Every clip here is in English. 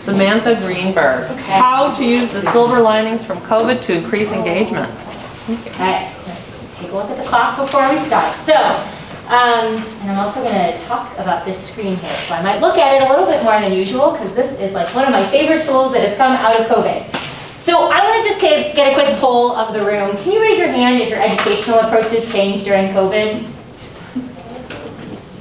Samantha Greenberg. Okay. How to use the silver linings from COVID to increase engagement. Okay, take a look at the clock before we start. So, and I'm also going to talk about this screen here. So I might look at it a little bit more than usual because this is like one of my favorite tools that has come out of COVID. So I want to just get a quick poll of the room. Can you raise your hand if your educational approaches changed during COVID?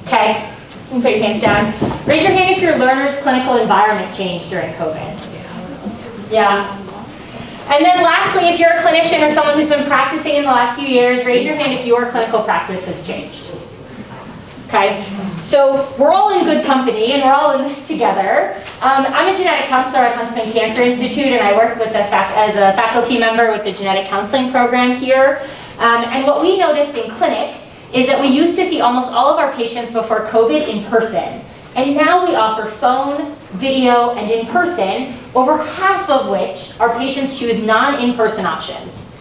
Okay, you can put your hands down. Raise your hand if your learner's clinical environment changed during COVID. Yeah. And then lastly, if you're a clinician or someone who's been practicing in the last few years, raise your hand if your clinical practice has changed. Okay, so we're all in good company and we're all in this together. I'm a genetic counselor at Huntsman Cancer Institute and I work with as a faculty member with the genetic counseling program here. And what we noticed in clinic is that we used to see almost all of our patients before COVID in person. And now we offer phone, video, and in-person, over half of which our patients choose non-in-person options.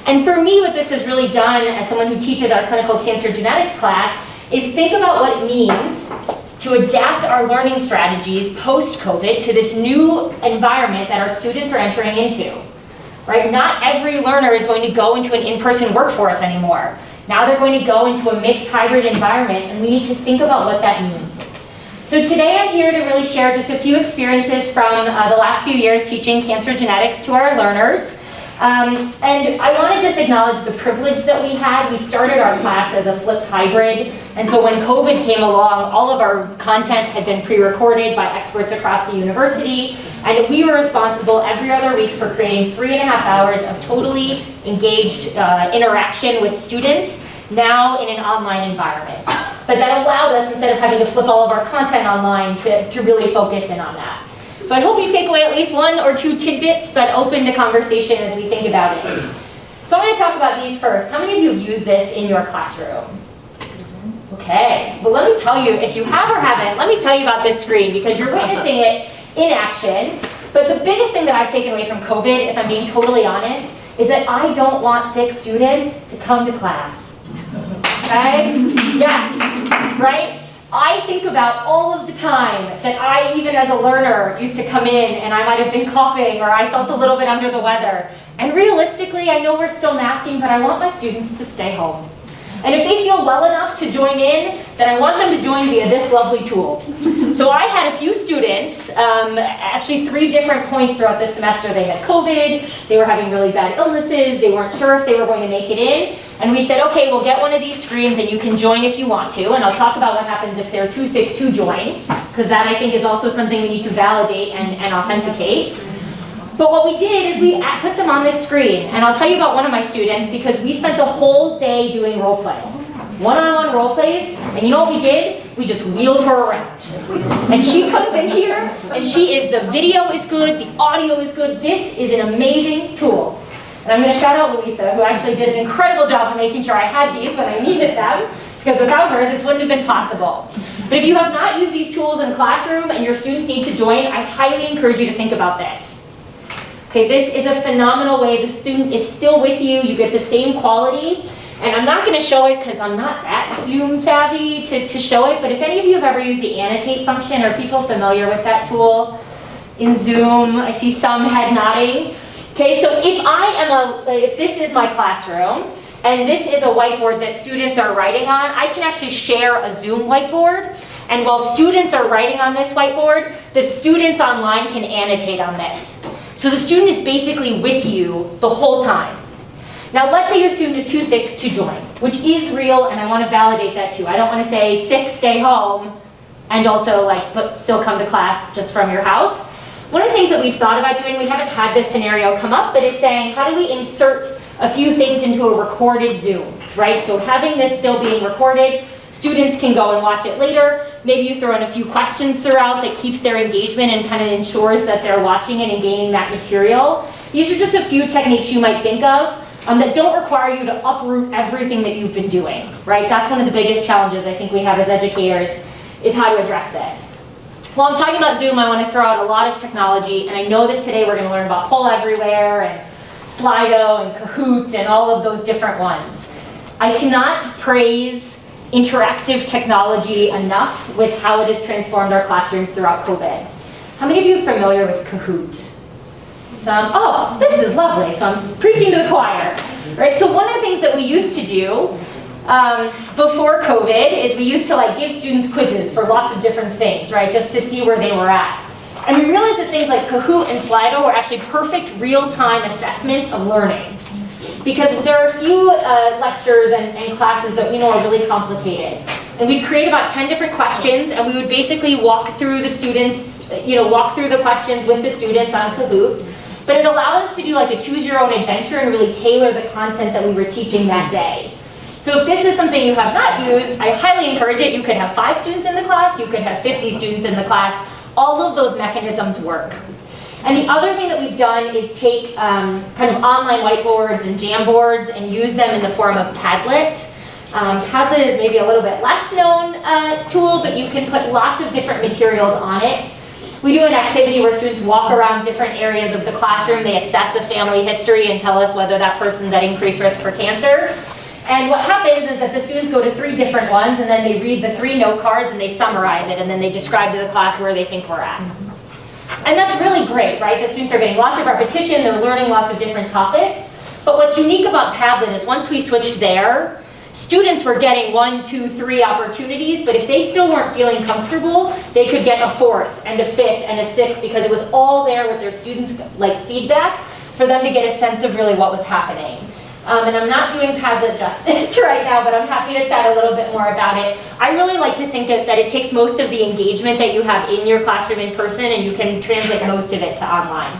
And for me, what this has really done as someone who teaches our clinical cancer genetics class is think about what it means to adapt our learning strategies post-COVID to this new environment that our students are entering into. Right? Not every learner is going to go into an in-person workforce anymore. Now they're going to go into a mixed hybrid environment, and we need to think about what that means. So today I'm here to really share just a few experiences from the last few years teaching cancer genetics to our learners. And I want to just acknowledge the privilege that we had. We started our class as a flipped hybrid, and so when COVID came along, all of our content had been pre-recorded by experts across the university, and we were responsible every other week for creating 3.5 hours of totally engaged interaction with students, now in an online environment. But that allowed us, instead of having to flip all of our content online, to really focus in on that. So I hope you take away at least 1 or 2 tidbits, but open to conversation as we think about it. So I'm going to talk about these first. How many of you have used this in your classroom? Okay, well let me tell you, if you have or haven't, let me tell you about this screen because you're witnessing it in action. But the biggest thing that I've taken away from COVID, if I'm being totally honest, is that I don't want sick students to come to class. Okay? Yes, right? I think about all of the time that I, even as a learner, used to come in and I might have been coughing or I felt a little bit under the weather. And realistically, I know we're still masking, but I want my students to stay home. And if they feel well enough to join in, then I want them to join via this lovely tool. So I had a few students, actually 3 different points throughout this semester. They had COVID, they were having really bad illnesses, they weren't sure if they were going to make it in. And we said, okay, we'll get one of these screens and you can join if you want to. And I'll talk about what happens if they're too sick to join, because that I think is also something we need to validate and authenticate. But what we did is we put them on this screen. And I'll tell you about one of my students because we spent the whole day doing role plays. One-on-one role plays. And you know what we did? We just wheeled her around. And she comes in here and the video is good, the audio is good. This is an amazing tool. And I'm going to shout out Louisa, who actually did an incredible job of making sure I had these when I needed them, because without her, this wouldn't have been possible. But if you have not used these tools in a classroom and your students need to join, I highly encourage you to think about this. Okay, this is a phenomenal way. The student is still with you. You get the same quality. And I'm not going to show it because I'm not that Zoom savvy to show it. But if any of you have ever used the annotate function, are people familiar with that tool in Zoom? I see some head nodding. Okay, so if this is my classroom, and this is a whiteboard that students are writing on, I can actually share a Zoom whiteboard. And while students are writing on this whiteboard, the students online can annotate on this. So the student is basically with you the whole time. Now let's say your student is too sick to join, which is real, and I want to validate that too. I don't want to say sick, stay home, and also but still come to class just from your house. One of the things that we've thought about doing, we haven't had this scenario come up, but is saying, how do we insert a few things into a recorded Zoom, right? So having this still being recorded, students can go and watch it later. Maybe you throw in a few questions throughout that keeps their engagement and kind of ensures that they're watching it and gaining that material. These are just a few techniques you might think of that don't require you to uproot everything that you've been doing, right? That's one of the biggest challenges I think we have as educators, is how to address this. While I'm talking about Zoom, I want to throw out a lot of technology, and I know that today we're going to learn about Poll Everywhere and Slido and Kahoot and all of those different ones. I cannot praise interactive technology enough with how it has transformed our classrooms throughout COVID. How many of you are familiar with Kahoot? Some, oh, this is lovely, so I'm preaching to the choir. Right, so one of the things that we used to do before COVID is we used to give students quizzes for lots of different things, right, just to see where they were at. And we realized that things like Kahoot and Slido were actually perfect real-time assessments of learning. Because there are a few lectures and classes that we know are really complicated. And we'd create about 10 different questions, and we would basically walk through the students, walk through the questions with the students on Kahoot. But it allowed us to do a choose your own adventure and really tailor the content that we were teaching that day. So if this is something you have not used, I highly encourage it. You could have 5 students in the class, you could have 50 students in the class. All of those mechanisms work. And the other thing that we've done is take kind of online whiteboards and Jamboards and use them in the form of Padlet. Padlet is maybe a little bit less known tool, but you can put lots of different materials on it. We do an activity where students walk around different areas of the classroom. They assess a family history and tell us whether that person's at increased risk for cancer. And what happens is that the students go to 3 different ones, and then they read the 3 note cards and they summarize it, and then they describe to the class where they think we're at. And that's really great, right? The students are getting lots of repetition, they're learning lots of different topics. But what's unique about Padlet is once we switched there, students were getting 1, 2, 3 opportunities, but if they still weren't feeling comfortable, they could get a 4th and a 5th and a 6th because it was all there with their students' feedback for them to get a sense of really what was happening. And I'm not doing Padlet justice right now, but I'm happy to chat a little bit more about it. I really like to think that it takes most of the engagement that you have in your classroom in person, and you can translate most of it to online.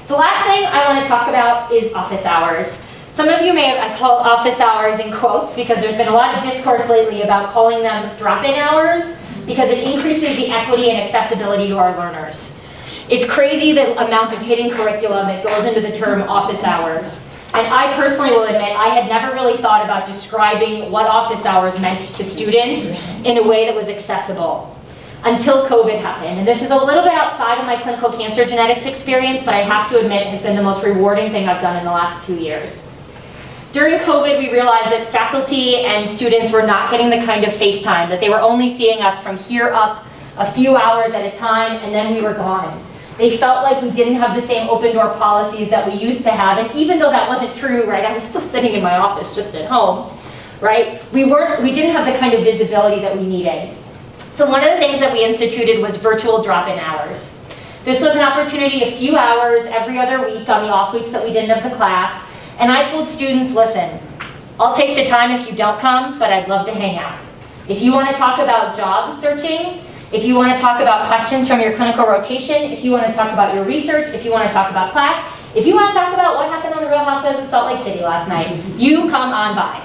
The last thing I want to talk about is office hours. Some of you may have, I call office hours in quotes because there's been a lot of discourse lately about calling them drop-in hours because it increases the equity and accessibility to our learners. It's crazy the amount of hidden curriculum that goes into the term office hours. And I personally will admit, I had never really thought about describing what office hours meant to students in a way that was accessible until COVID happened. And this is a little bit outside of my clinical cancer genetics experience, but I have to admit it has been the most rewarding thing I've done in the last 2 years. During COVID, we realized that faculty and students were not getting the kind of FaceTime, that they were only seeing us from here up a few hours at a time, and then we were gone. They felt like we didn't have the same open door policies that we used to have, and even though that wasn't true, right, I was still sitting in my office just at home, right? We didn't have the kind of visibility that we needed. So one of the things that we instituted was virtual drop-in hours. This was an opportunity, a few hours every other week on the off weeks that we didn't have the class, and I told students, listen, I'll take the time if you don't come, but I'd love to hang out. If you want to talk about job searching, if you want to talk about questions from your clinical rotation, if you want to talk about your research, if you want to talk about class, if you want to talk about what happened on the Real Housewives of Salt Lake City last night, you come on by.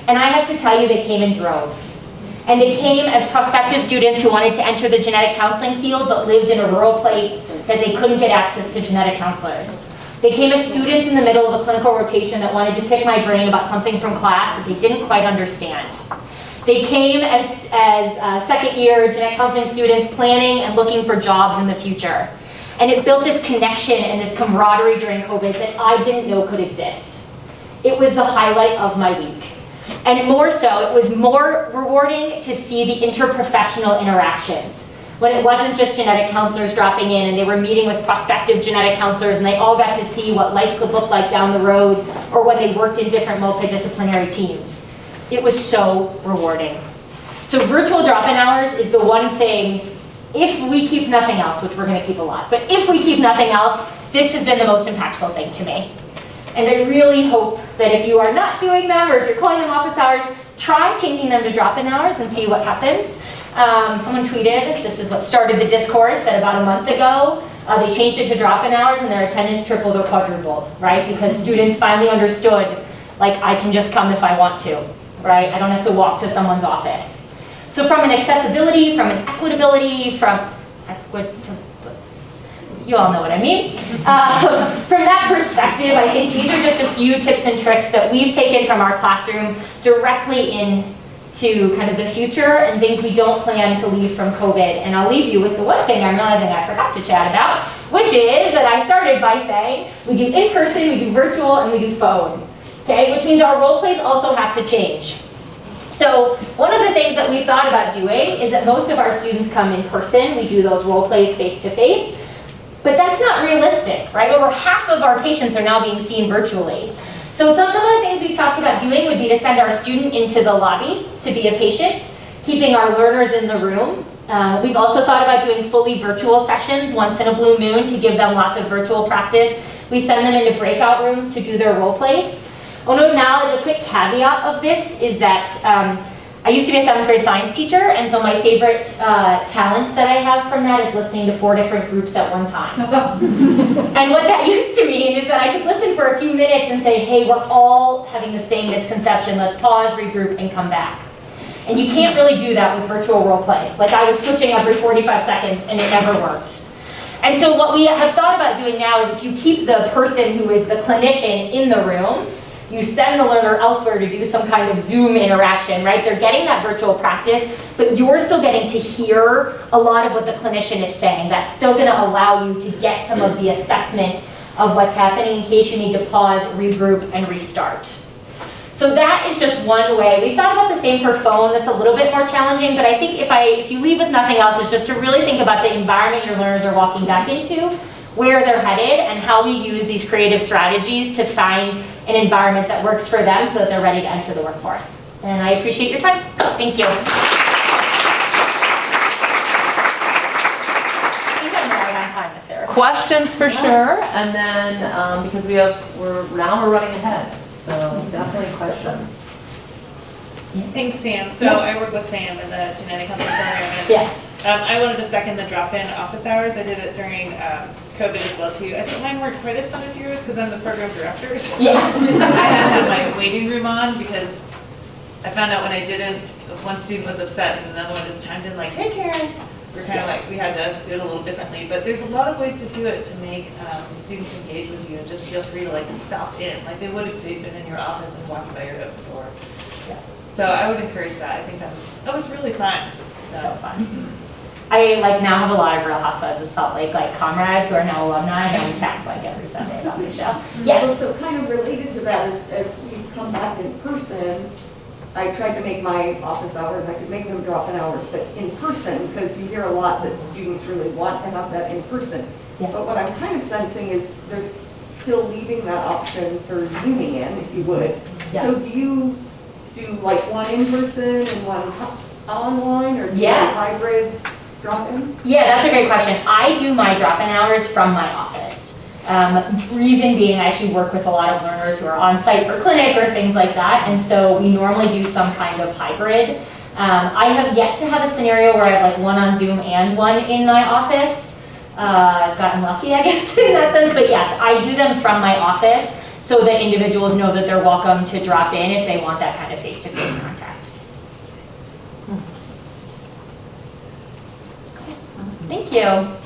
And I have to tell you, they came in droves. And they came as prospective students who wanted to enter the genetic counseling field but lived in a rural place that they couldn't get access to genetic counselors. They came as students in the middle of a clinical rotation that wanted to pick my brain about something from class that they didn't quite understand. They came as second-year genetic counseling students planning and looking for jobs in the future. And it built this connection and this camaraderie during COVID that I didn't know could exist. It was the highlight of my week. And more so, it was more rewarding to see the interprofessional interactions. When it wasn't just genetic counselors dropping in and they were meeting with prospective genetic counselors and they all got to see what life could look like down the road, or when they worked in different multidisciplinary teams. It was so rewarding. So virtual drop-in hours is the one thing, if we keep nothing else, which we're going to keep a lot, but if we keep nothing else, this has been the most impactful thing to me. And I really hope that if you are not doing them, or if you're calling them office hours, try changing them to drop-in hours and see what happens. Someone tweeted, this is what started the discourse, that about a month ago, they changed it to drop-in hours and their attendance tripled or quadrupled, right? Because students finally understood, I can just come if I want to. Right? I don't have to walk to someone's office. So from an accessibility, from an equitability, you all know what I mean. From that perspective, I think these are just a few tips and tricks that we've taken from our classroom directly into kind of the future and things we don't plan to leave from COVID. And I'll leave you with the one thing I'm realizing I forgot to chat about, which is that I started by saying we do in-person, we do virtual, and we do phone. Okay, which means our role plays also have to change. So one of the things that we thought about doing is that most of our students come in person. We do those role plays face-to-face, but that's not realistic, right? Over half of our patients are now being seen virtually. So some of the things we've talked about doing would be to send our student into the lobby to be a patient, keeping our learners in the room. We've also thought about doing fully virtual sessions once in a blue moon to give them lots of virtual practice. We send them into breakout rooms to do their role plays. I want to acknowledge a quick caveat of this is that I used to be a 7th grade science teacher, and so my favorite talent that I have from that is listening to 4 different groups at one time. And what that used to mean is that I could listen for a few minutes and say, hey, we're all having the same misconception. Let's pause, regroup, and come back. And you can't really do that with virtual role plays. Like I was switching every 45 seconds, and it never worked. And so what we have thought about doing now is if you keep the person who is the clinician in the room, you send the learner elsewhere to do some kind of Zoom interaction, right? They're getting that virtual practice, but you're still getting to hear a lot of what the clinician is saying. That's still going to allow you to get some of the assessment of what's happening in case you need to pause, regroup, and restart. So that is just one way. We thought about the same for phone. That's a little bit more challenging, but I think if you leave with nothing else, it's just to really think about the environment your learners are walking back into, where they're headed, and how we use these creative strategies to find an environment that works for them so that they're ready to enter the workforce. And I appreciate your time. Thank you. I think I'm right on time if there are Questions for sure, and then because we're running ahead, so definitely questions. Thanks, Sam. So I work with Sam in the genetic counseling program. And, Yeah. I wanted to second the drop-in office hours. I did it during COVID as well too. I think mine worked quite as fun as yours because I'm the program director. So Yeah. I had to have my waiting room on because I found out when I didn't, one student was upset and another one just chimed in like, hey Karen. We're kind of like, we had to do it a little differently. But there's a lot of ways to do it to make students engage with you and just feel free to like stop in. Like they would if they'd been in your office and walking by your door. Yeah. So I would encourage that. I think that was really fun. So fun. I now have a lot of Real Housewives of Salt Lake comrades who are now alumni, and we text every Sunday about the show. Yes. So kind of related to that is as we come back in person, I tried to make my office hours, I could make them drop-in hours, but in person, because you hear a lot that students really want to have that in person. Yeah. But what I'm kind of sensing is they're still leaving that option for Zooming in, if you would. Yeah. So do you do like one in person and one online, or do you Yeah. do hybrid drop-in? Yeah, that's a great question. I do my drop-in hours from my office. Reason being, I actually work with a lot of learners who are on site for clinic or things like that, and so we normally do some kind of hybrid. I have yet to have a scenario where I have like one on Zoom and one in my office. I've gotten lucky, I guess, in that sense, but yes, I do them from my office so that individuals know that they're welcome to drop in if they want that kind of face-to-face contact. Thank you.